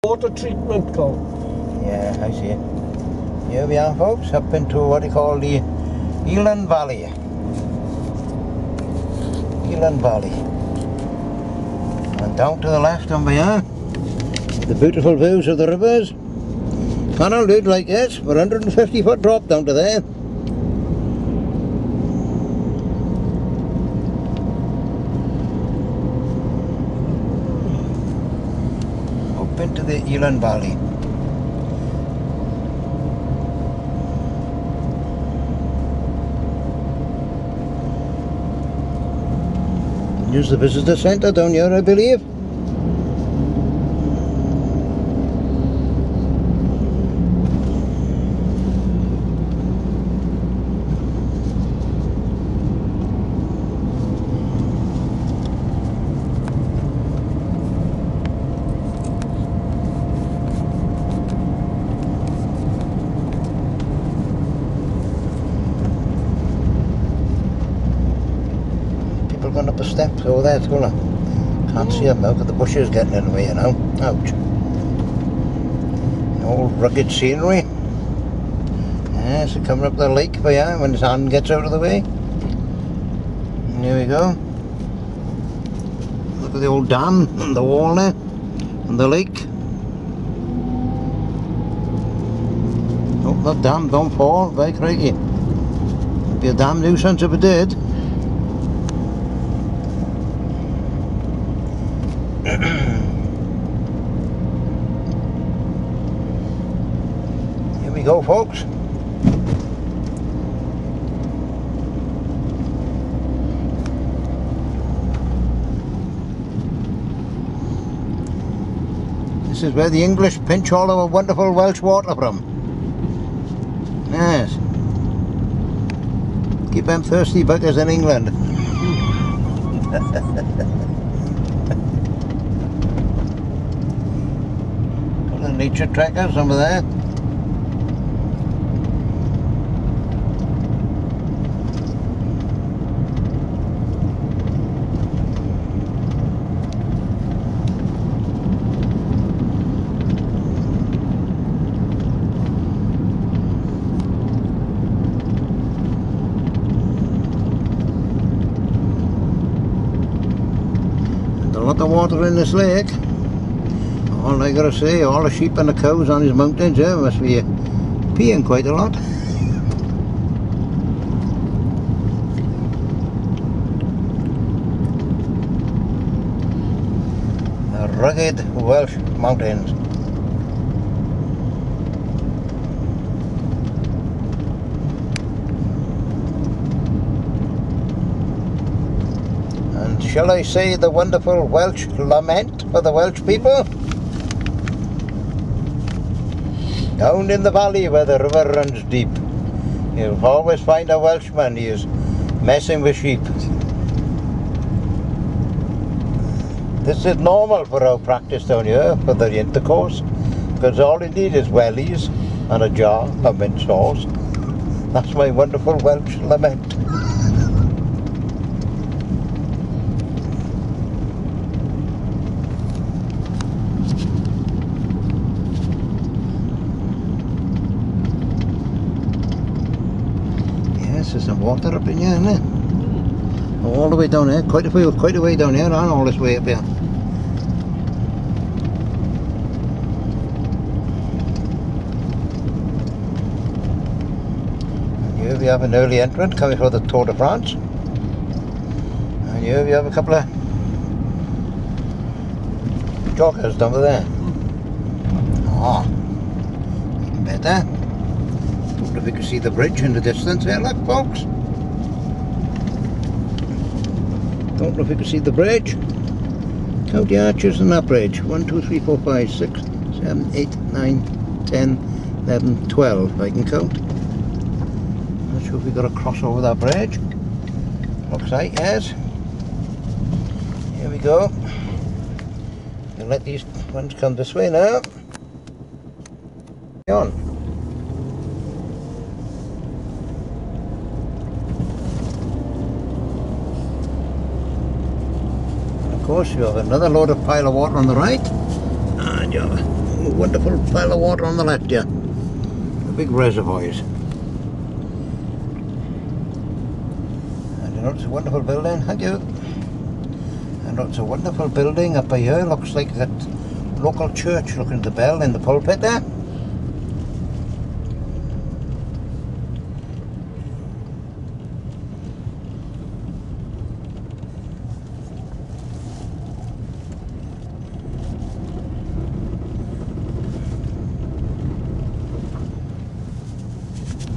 Water treatment go. Yeah, I see it. Here we are, folks, up into what they call the Elan Valley. Elan Valley. And down to the left on here, the beautiful views of the rivers. Canal did like this, 150-foot drop down to there. Up into the Elan Valley. Use the visitor centre down here, I believe. Going up the steps over there, it's gonna. Can't see them now because the bushes getting in the way, you know. Ouch. Old rugged scenery. Yeah, so coming up the lake for you when the sun gets out of the way. And here we go. Look at the old dam and the wall there. And the lake. Hope that dam don't fall, very crikey. It'd be a damn nuisance if it did. Here we go, folks. This is where the English pinch all our wonderful Welsh water from. Yes. Keep them thirsty buggers in England. Nature trackers over there. And a lot of water in this lake. All I gotta say, all the sheep and the cows on these mountains here must be peeing quite a lot. The rugged Welsh mountains. And shall I say the wonderful Welsh lament for the Welsh people? Down in the valley where the river runs deep, you'll always find a Welshman. He is messing with sheep. This is normal for our practice down here, for the intercourse, because all you need is wellies and a jar of mint sauce. That's my wonderful Welsh lament. There's some water up in here, isn't it? All the way down here, quite a way down here, and all this way up here. And here we have an early entrant coming for the Tour de France. And here we have a couple of joggers down there. Ah, even better. If you can see the bridge in the distance here, look, folks. Don't know if you can see the bridge. Count the arches on that bridge. 1, 2, 3, 4, 5, 6, 7, 8, 9, 10, 11, 12. If I can count. Not sure if we've got to cross over that bridge. Looks like, yes. Here we go. We'll let these ones come this way now. On. Of course, you have another load of pile of water on the right, and you have A wonderful pile of water on the left here. The big reservoirs. And you know, it's a wonderful building. Thank you. And it's a wonderful building up here. Looks like that local church looking at the bell in the pulpit there.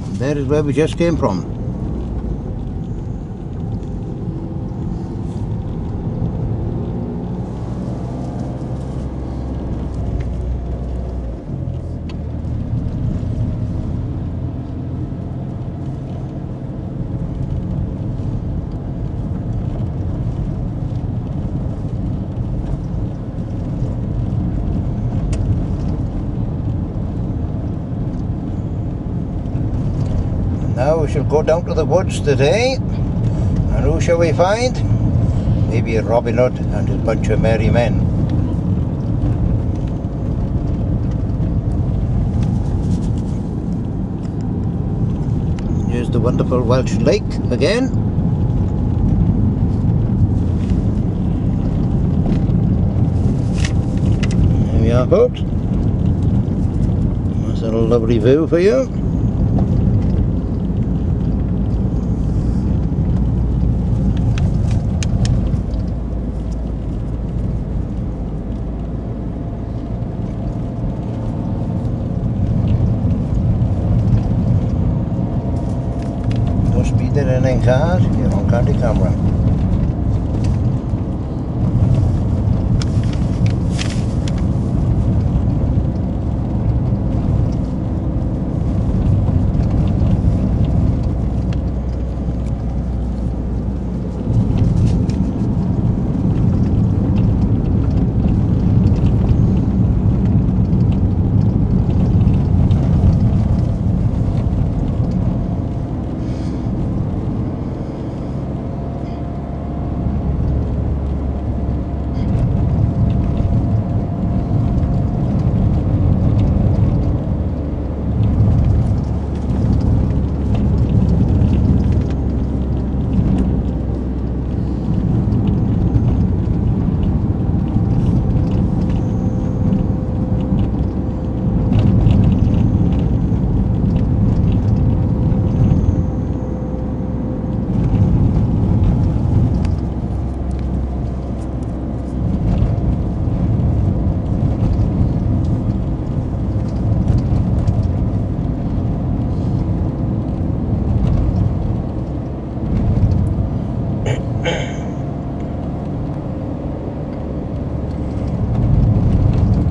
And there is where we just came from. Now we shall go down to the woods today, and who shall we find? Maybe Robin Hood and his bunch of merry men. Here's the wonderful Welsh lake again. There we are, folks. That's a lovely view for you. Speeding in cars, you're on county camera.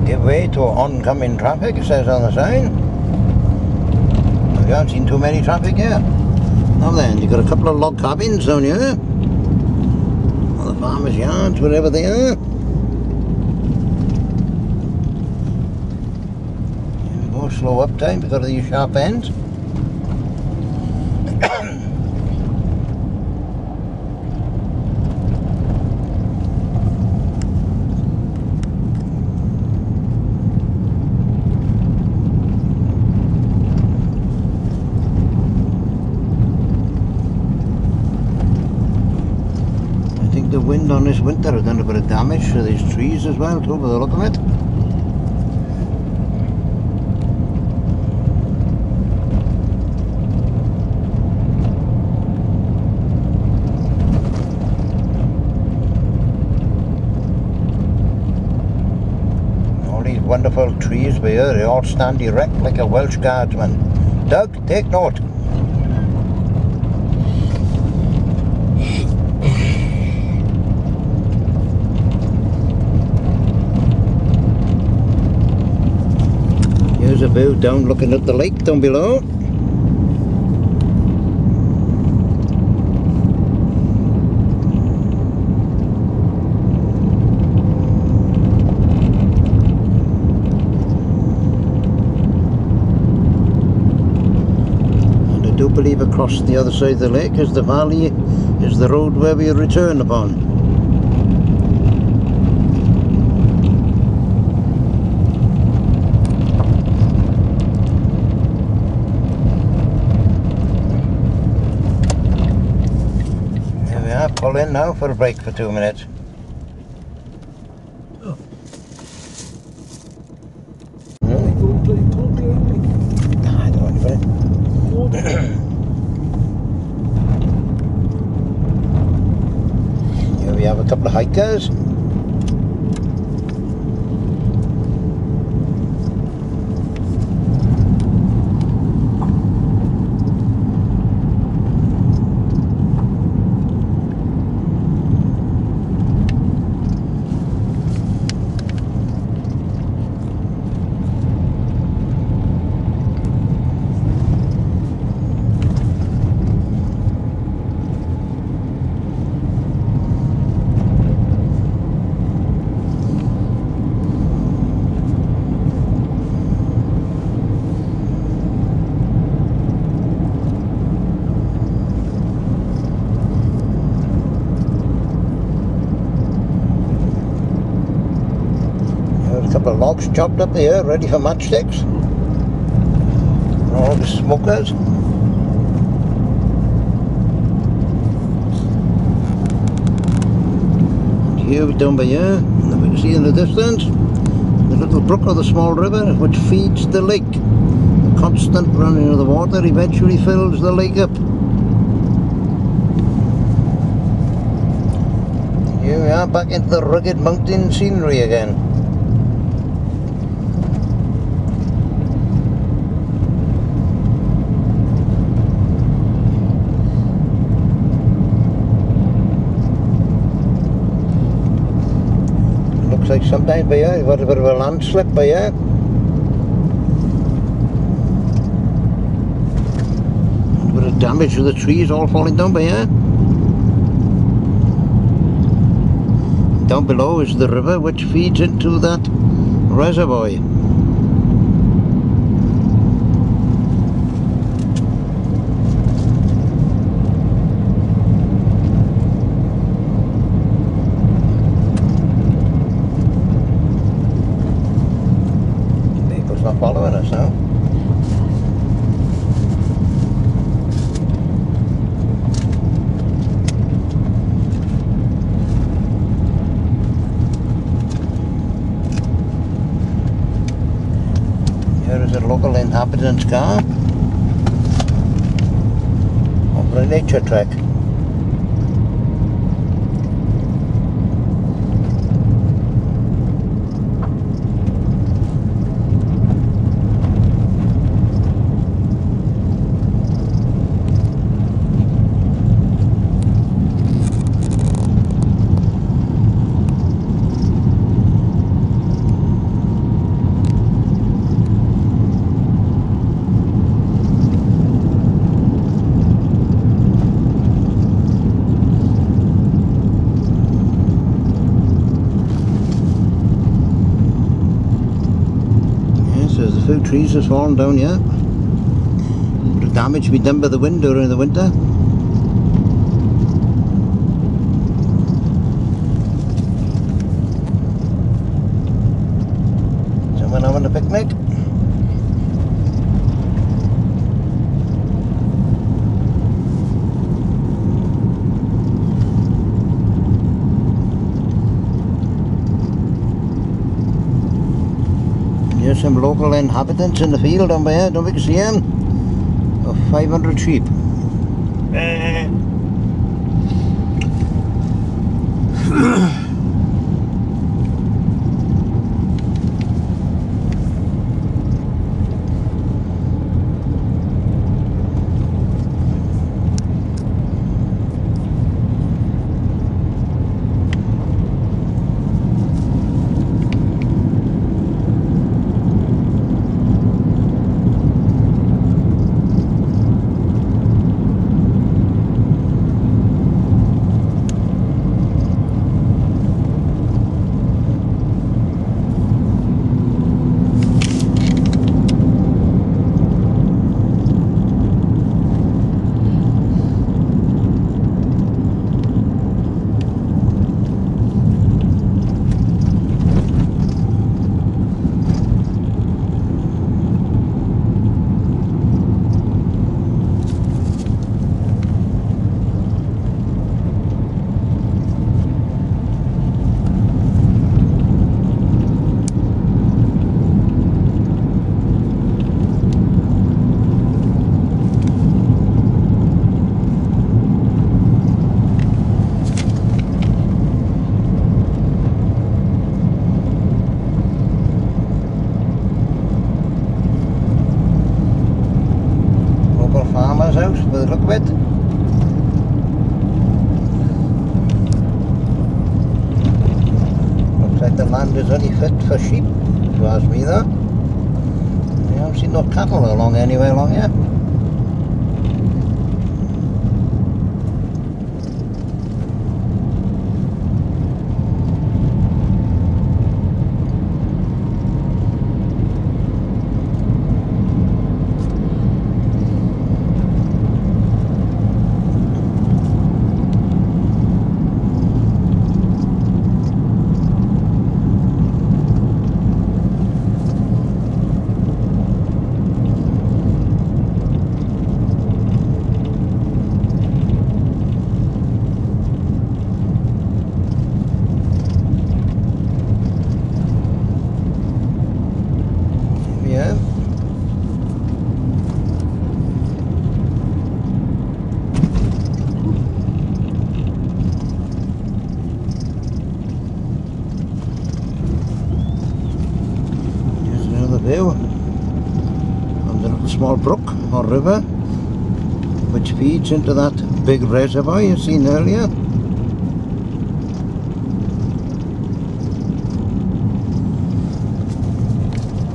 Give way to oncoming traffic, it says on the sign. We haven't seen too many traffic here. Now then, you've got a couple of log cabins down here. Or the farmers' yards, wherever they are. Here we go, slow up time because of these sharp ends. The wind on this winter has done a bit of damage to these trees as well too, by the look of it. All these wonderful trees by here, they all stand erect like a Welsh guardsman. Doug, take note. Here's a view down looking at the lake down below. And I do believe across the other side of the lake is the valley, is the road where we return upon. Pull in now for a break for 2 minutes. Oh. Really? Nah, I don't want to. Here we have a couple of hikers. A couple of logs chopped up here, ready for matchsticks. All the smokers. And here we down by here, and we can see in the distance the little brook or the small river which feeds the lake. The constant running of the water eventually fills the lake up. Here we are back into the rugged mountain scenery again. Looks like sometimes by here you've got a bit of a landslip by here. A bit of damage to the trees all falling down by here. Down below is the river which feeds into that reservoir. Vehicle's not following us now. Here is a local inhabitant's car over a nature trek. There's a few trees that's fallen down here. Bit of damage been done by the wind during the winter. Someone having a picnic? Here's some local inhabitants in the field down by here, don't we can see them? Of 500 sheep. look of it. Looks like the land is only fit for sheep, if you ask me though. I haven't seen no cattle along anywhere along here. Yeah. Here's another view of the little small brook or river which feeds into that big reservoir you've seen earlier.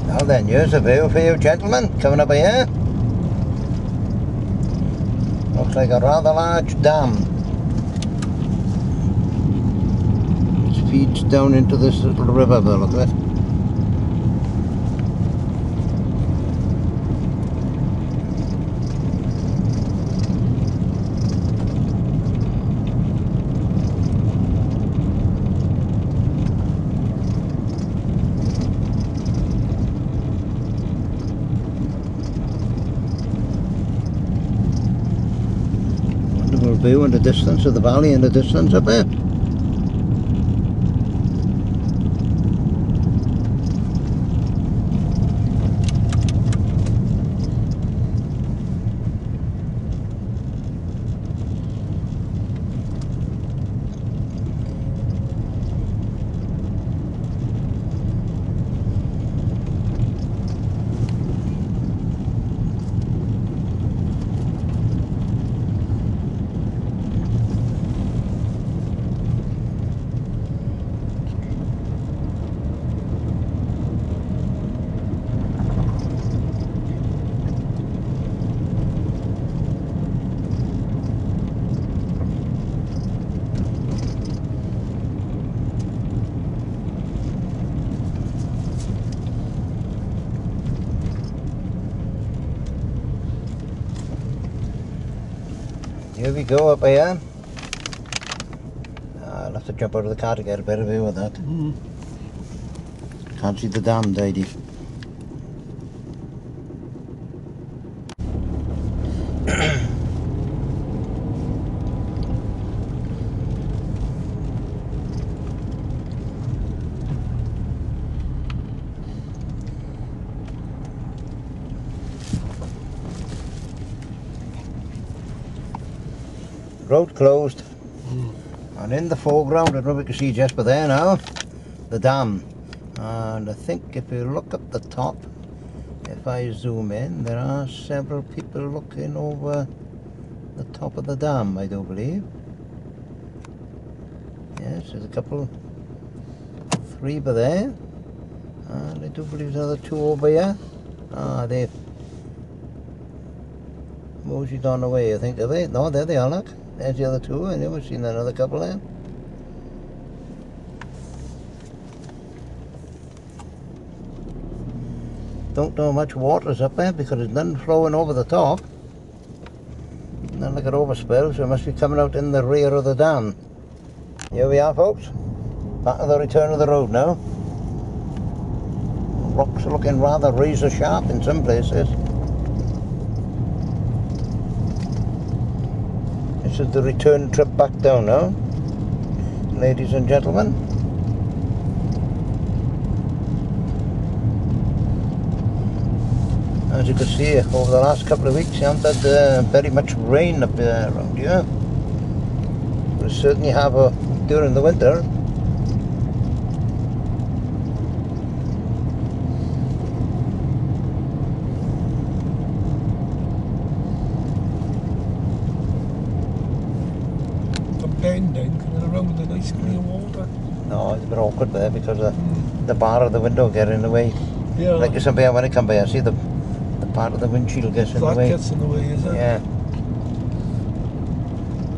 Now then, here's a view for you gentlemen, coming up here. Looks like a rather large dam which feeds down into this little river by the look of it. View in the distance of the valley in the distance up there. Here we go up here. I'll have to jump out of the car to get a better view of that. Can't see the dam, Daddy. Road closed, and in the foreground, I don't know if you can see just by there now, the dam. And I think if you look up the top, if I zoom in, there are several people looking over the top of the dam, I do believe. Yes, there's a couple, 3 by there, and I do believe there's another 2 over here. Ah, they've moseyed on away, I think, have they? No, there they are, look. There's the other 2, and we've seen another couple there. Don't know how much water's up there because there's none flowing over the top. None like an overspill, so it must be coming out in the rear of the dam. Here we are, folks. Back to the return of the road now. Rocks are looking rather razor sharp in some places. This is the return trip back down now, ladies and gentlemen. As you can see, over the last couple of weeks, you haven't had very much rain up around here. We certainly have during the winter. nice clear water. No, it's a bit awkward there because the bar of the window get in the way. Yeah. Like you said, when I come by, I see the part of the windshield gets in the way. That gets in the way, is it? Yeah.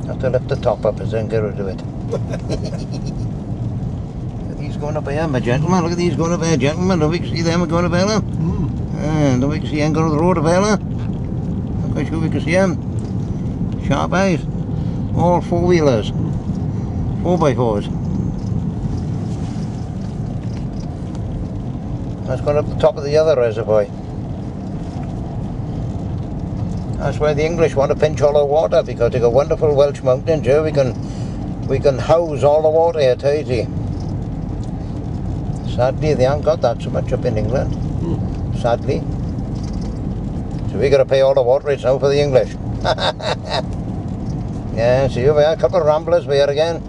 Have to lift the top up and then get rid of it. These going up here, my gentleman. Look at these going up here, gentlemen. Don't we see them going up here? Don't we see them going to the road up here? I'm quite sure we can see them. Sharp eyes. All four-wheelers. 4x4s. That's going up the top of the other reservoir. That's why the English want to pinch all the water, because they've got wonderful Welsh mountains here. We can house all the water here tidy. Sadly, they haven't got that so much up in England. Sadly. So we got to pay all the water rates now for the English. Yeah, see, here we are, a couple of ramblers here again.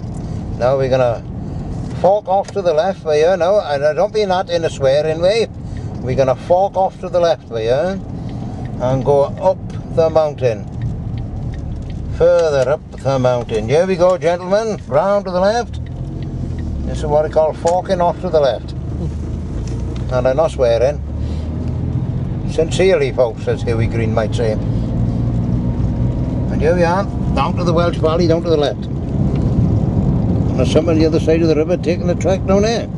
Now we're going to fork off to the left for here now, and I don't mean that in a swearing way. We're going to fork off to the left for here and go up the mountain. Further up the mountain. Here we go, gentlemen. Round to the left. This is what I call forking off to the left. And I'm not swearing. Sincerely, folks, as Huey Green might say. And here we are, down to the Welsh Valley, down to the left. And there's some on the other side of the river taking the track down there.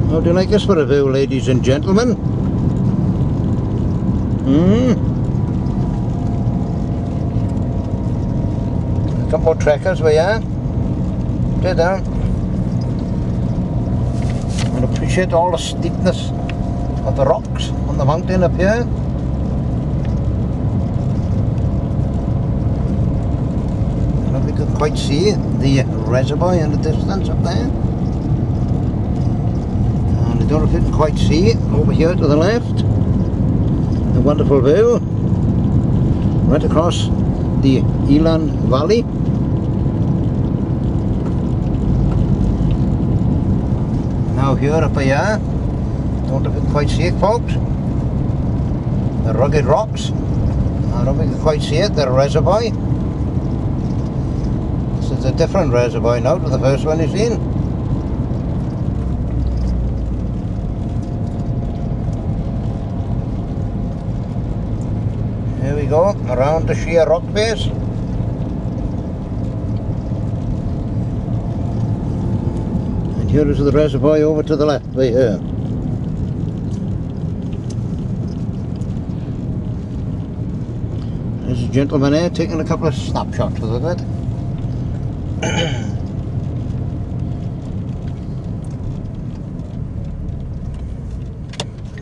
How do you like this for a view, ladies and gentlemen? A couple more trekkers we are. Get down. And appreciate all the steepness of the rocks on the mountain up here. And we can quite see the reservoir in the distance up there. And I don't know if you can quite see over here to the left. A wonderful view right across the Elan Valley. Now here up here, don't know if you can quite see it, folks, the rugged rocks. I don't know if you can quite see it, the reservoir. This is a different reservoir now to the first one you've seen. Here we go, around the sheer rock face. And here is the reservoir over to the left, right here. There's a gentleman here taking a couple of snapshots of it.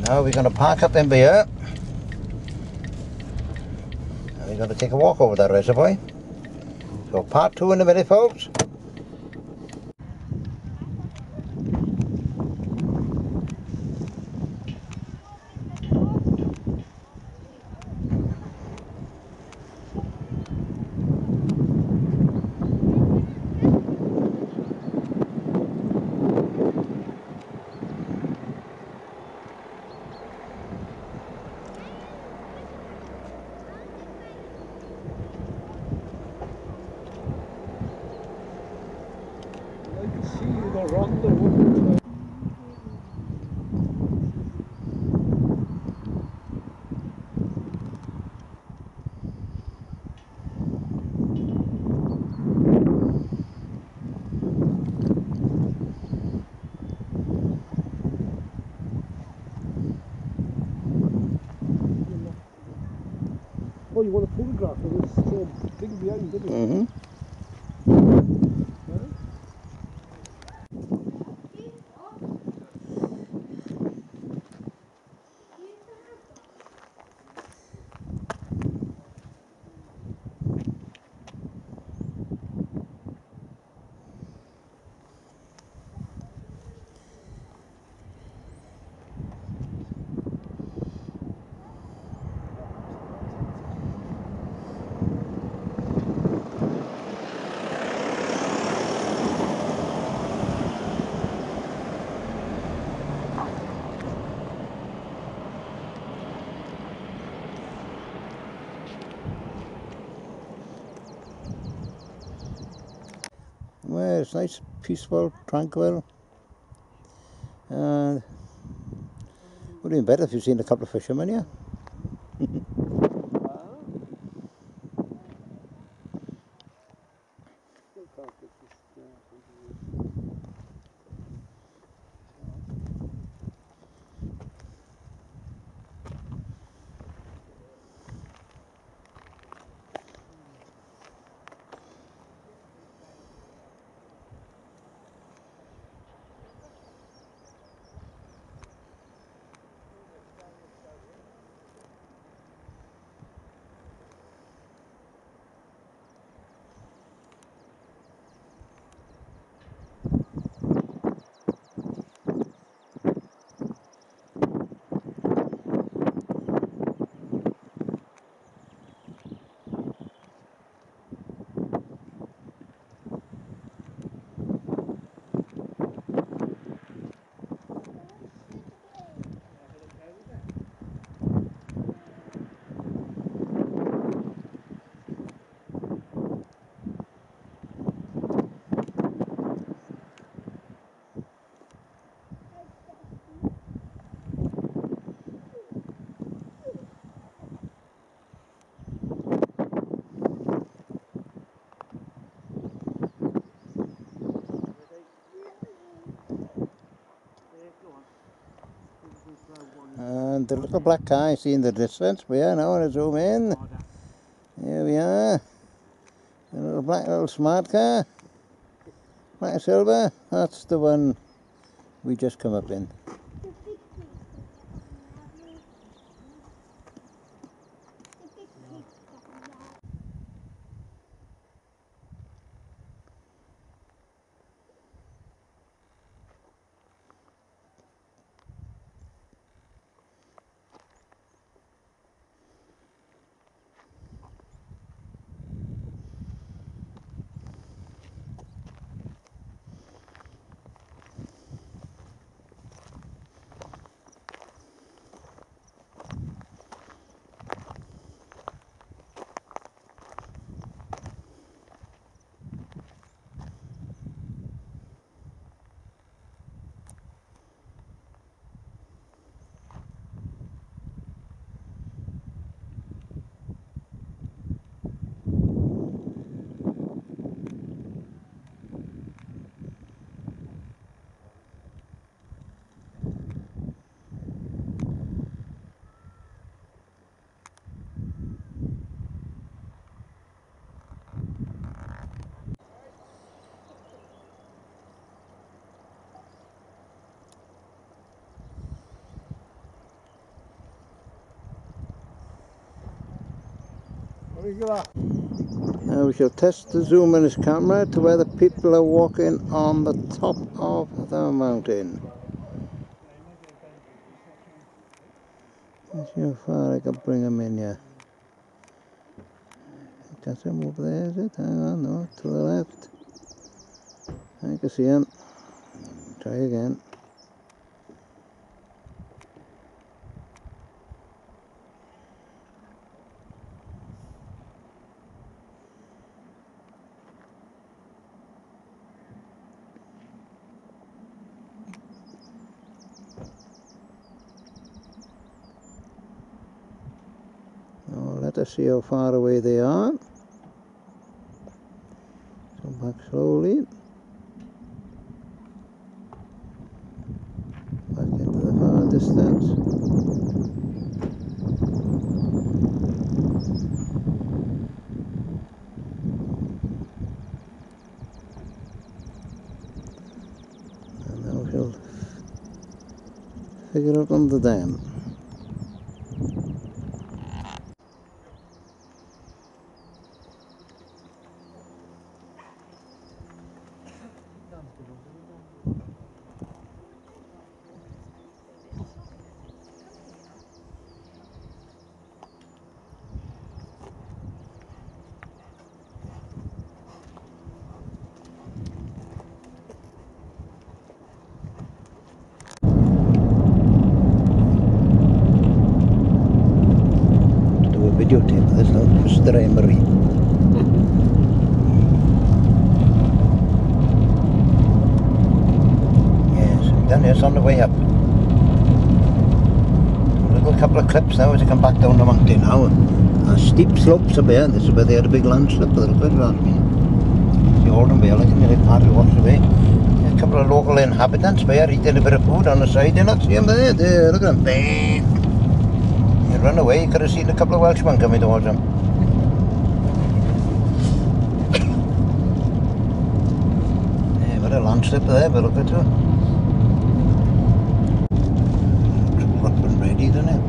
Now we're going to park up in here. We're going to take a walk over that reservoir. So part 2 in a minute, folks. Oh, you want a photograph of this thing behind, didn't you? there. It's nice, peaceful, tranquil. And would have been better if you'd seen a couple of fishermen, yeah. And the little black car you see in the distance, we are now, to zoom in. Here we are. The little black little smart car. Black and silver, that's the one we just come up in. Now we shall test the zoom in this camera to where the people are walking on the top of the mountain. Let's see how far I can bring them in here. That's them over there, is it? Hang on, no, to the left. I can see them. Try again. Now let us see how far away they are. Come back slowly. Back into the far distance. And now we shall figure out on the dam. Videotape this now, Mr. Emery. us on the way up. A little couple of clips now as you come back down the mountain now. Steep slopes up here. This is where they had a big landslip a little bit last week. The Elan Valley, and they partly washed away. A couple of local inhabitants there eating a bit of food on the side. You not see them there? There, look at them. Bang! He run away. You could have seen a couple of Welshmen coming towards him. Yeah, but a landslip there, but look at it. Looks rough and ready, doesn't it?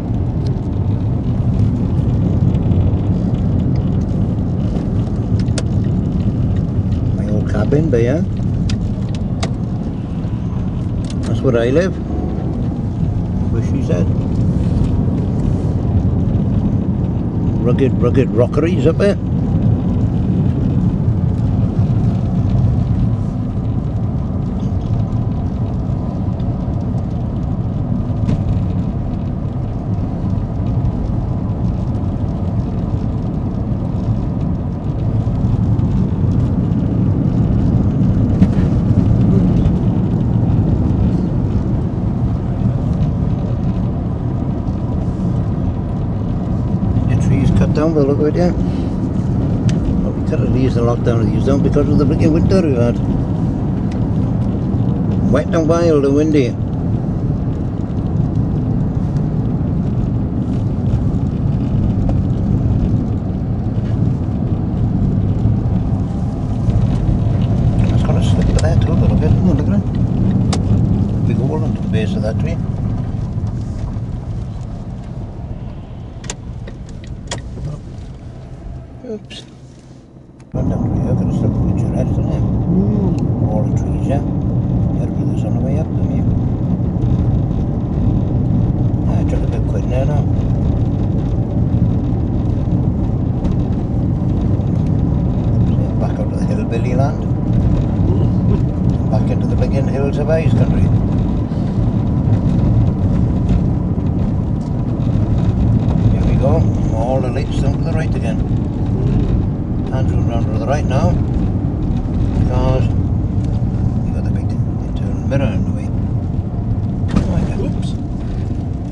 Cabin there. That's where I live. Where she said. Rugged rockeries up there. Down, but look at it, well, we cut these and locked down these down because of the freaking winter we had. Wet and wild and windy. It's got a slip there too a little bit, isn't it? Look at it. Big hole into the base of that tree. Oops. Run down here, got a slip of picture rest on him. All the trees, yeah. Better be this on the way up, don't you? I took a bit quick there now. Back out to the hillbilly land. Back into the big hills of ice country. Here we go. All the lights down to the right again. Andrew round to the right now because you got the big internal mirror in the way. Oops.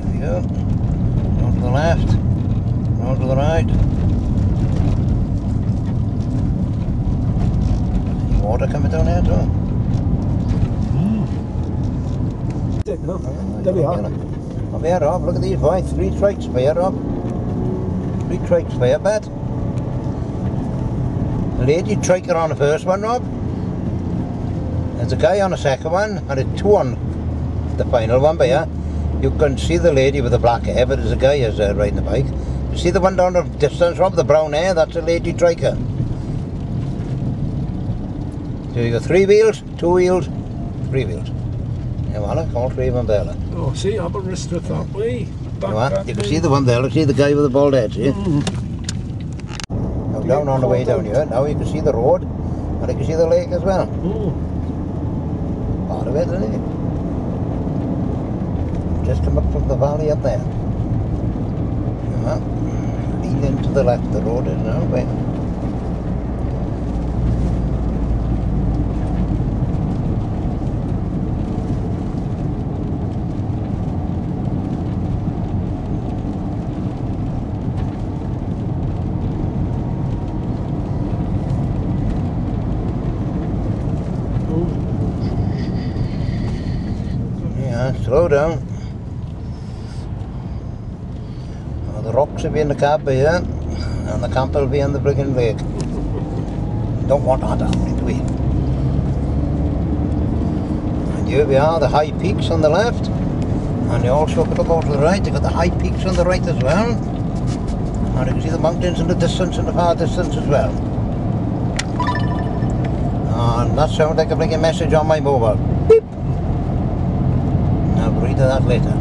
There we go. Round to the left, round to the right. Any water coming down here too? There we are. Up here, Rob. Look at these boys. 3 strikes for you, Rob. 3 strikes for you, bet. The lady triker on the first one, Rob. There's a guy on the second one, and it's 2 on the final one, but yeah. You can see the lady with the black hair, but there's a guy who's riding the bike. You see the one down the distance, Rob, the brown hair? That's a lady triker. So you got 3 wheels, 2 wheels, 3 wheels. Yeah, well, all 3 of them there. Oh, see, I'm a wrist with that way. You can see the one there, see the guy with the bald head, see? Down on the way down here, now you can see the road and you can see the lake as well. Part of it, isn't it? Just come up from the valley up there. Yeah. Lean into the left, the road is now. Wait. Slow down. Well, the rocks will be in the cab here, and the camper will be in the friggin' lake. Don't want that happening, do we? And here we are, the high peaks on the left, and you also look over to the right. You've got the high peaks on the right as well, and you can see the mountains in the distance, in the far distance as well. And that sounds like a friggin' message on my mobile. Beep. I'll read that later.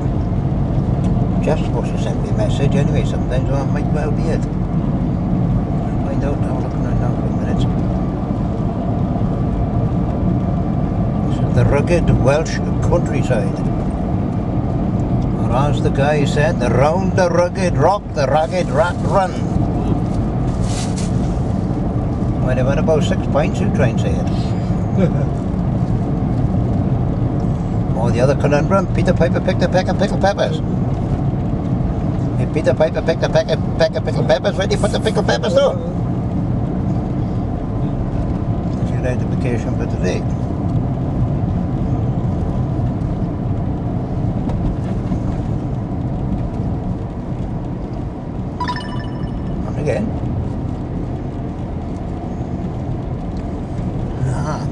Jeff's supposed to send me a message anyway sometimes, so it might well be it. I'll find out. I'll look now for a minute. This is the rugged Welsh countryside. Or as the guy said, around the rugged rock, the ragged rat run. When I went about 6 pints, you try and say it. Or the other conundrum, Peter Piper picked a peck of pickled peppers. If Peter Piper picked a peck of pickled peppers, where do you put the pickled peppers though? That's your identification for today. And again.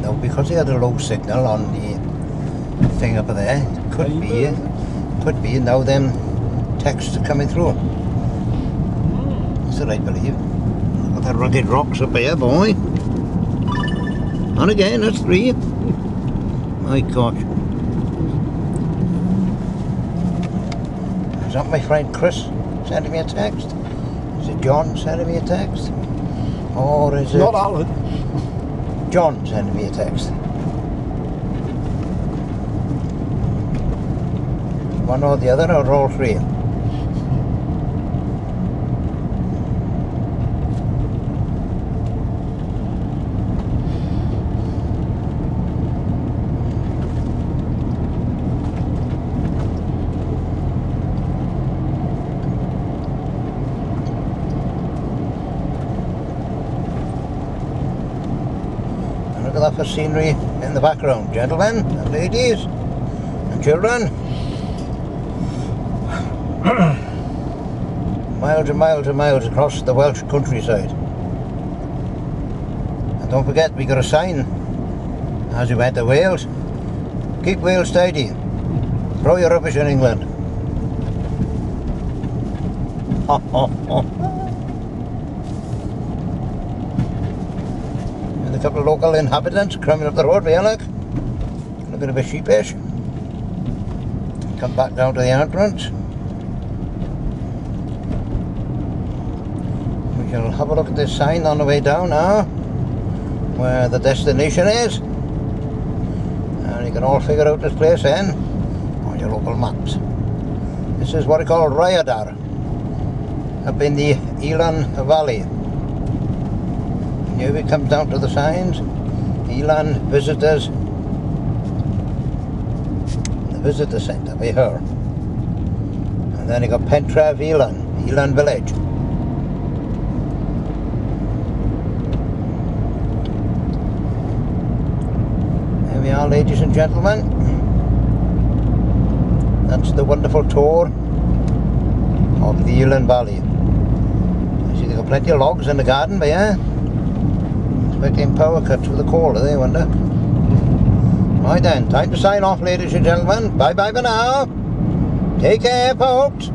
Now because they had a low signal on the thing up there, could be now them texts are coming through. That's what I believe. Look at the rugged rocks up here, boy. And again, that's 3. My gosh. Is that my friend Chris sending me a text? Is it John sending me a text? Or is it... Not Alan. John sending me a text? One or the other, or all 3? And look at that for scenery in the background, gentlemen and ladies and children. Miles and miles and miles across the Welsh countryside. And don't forget, we got a sign as you went to Wales. Keep Wales tidy. Throw your rubbish in England. And a couple of local inhabitants coming up the road, look. Looking a bit sheepish. Come back down to the entrance. We'll have a look at this sign on the way down now, where the destination is, and you can all figure out this place then on your local maps. This is what I call Rhayadar, up in the Elan Valley. And here we come down to the signs, Elan Visitors, the visitor centre by here, and then you got Pentref Elan Village. There we are, ladies and gentlemen. That's the wonderful tour of the Elan Valley. You see, they've got plenty of logs in the garden by here. Expecting power cuts with the coal, are they, I wonder? Right then, time to sign off, ladies and gentlemen. Bye bye for now. Take care, folks.